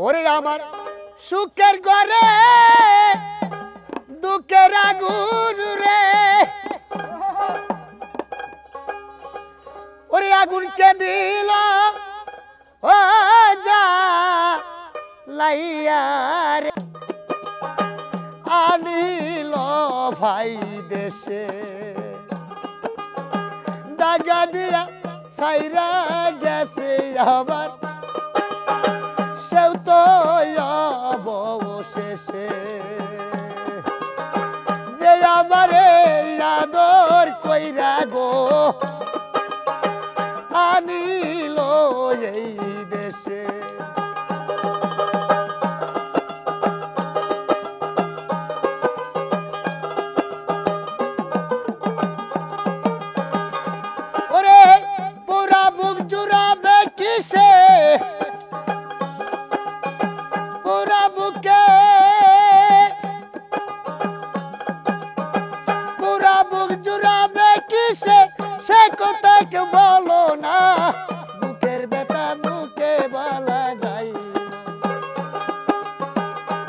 ওরে আমার সুখের ঘরে দুঃখের আগুন রে, ওরে আগুনকে দিল ও যা লাইয়া রে, আনিল ভাই দেশে দাগা দিয়া সাইরা গেছে আবার সেও তো অবশেষে, যে আমারে আদর কইরা গো আনিল এই দেশে। ওরে পুরা বুক জুড়াবে কিসে, পুরা বুকে পুরা বুক জুড়াবে কিসে, সে কথা কে বলো না, বুকের ব্যথা মুখে বলা যায় না,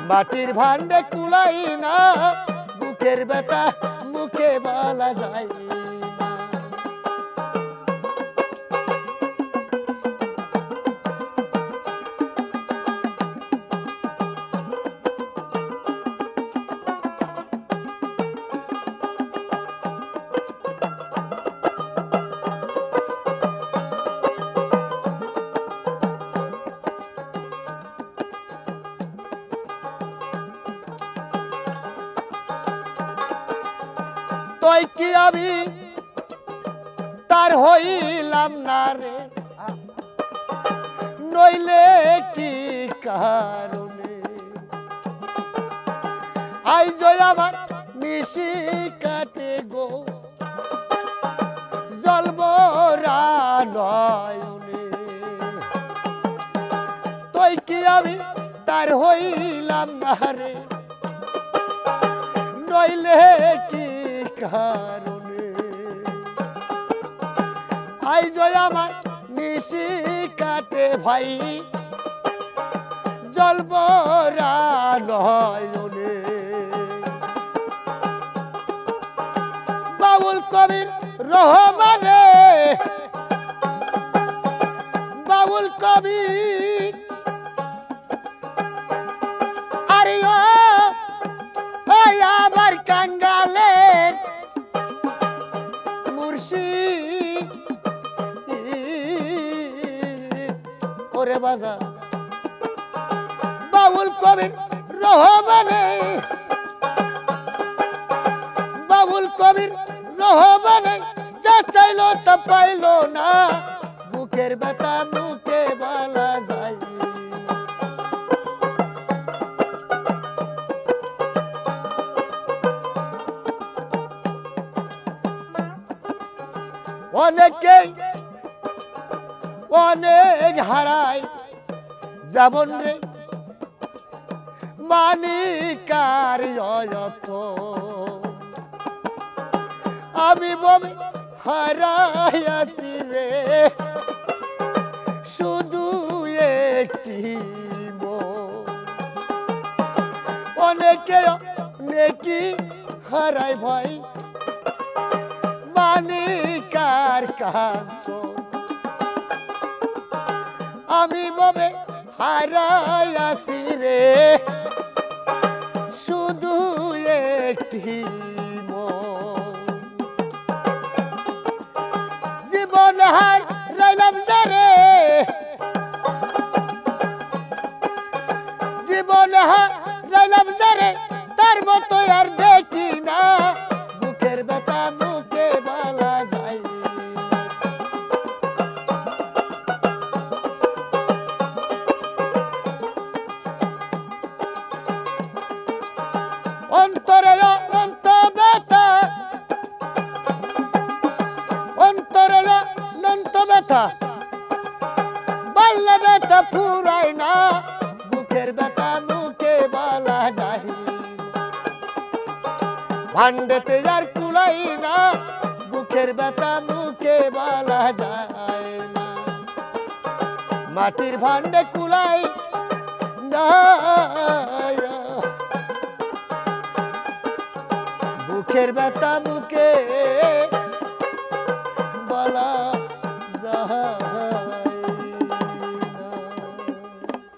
মাটির ভান্ডে কুলাই না, বুকের ব্যথা মুখে বলা যায় না। তোই কি আমি তার হইলাম না রে, নইলে কি কারণে আই জয় আমার মিশি কাটে গো জলবরা নয়নে, তোই কি আমি তার হইলাম না রে, নইলে কি কারণে আই জয় আমার নিশি কাটে ভাই জলবরা নয়নে। বাউল কবির রহমানে, বাউল কবির আরে ও আবার কাঙ্গালের মুর্শিদ ওরে বাজা, বাউল কবির রহমানে, বাউল কবির রহমানে যা চাইল তা পাইল না, বুকের ব্যথা মুখে বলা যায় না। অনেকে অনেক হারায় যেমন রে মানিকার অয়ত, আমি বমি হারাইয়াছি রে শুধু একটি মন, অনেকে নেকি হারায় ভাই মানিকার কাঞ্চন, আমি ববে হারাইয়াছি রে শুধু একটি মন, জীবন হারাইলাম যারে, জীবন হারাইলাম যারে তার মতো আর দেখি না, বুকের ব্যথা মুখে বলা যায় না। অন্তরে অনন্ত ব্যথা, অন্তরে অনন্ত ব্যথা বাল্যে ব্যথা ফুরায় না, বুকের ব্যথা মুখে বলা যায় না, ভান্ডেতে আর কুলাই না, বুকের ব্যথা মুখে বলা যায় না, মাটির ভান্ডে কুলাই ভাঙ্গায়া বুকের ব্যথা বুকে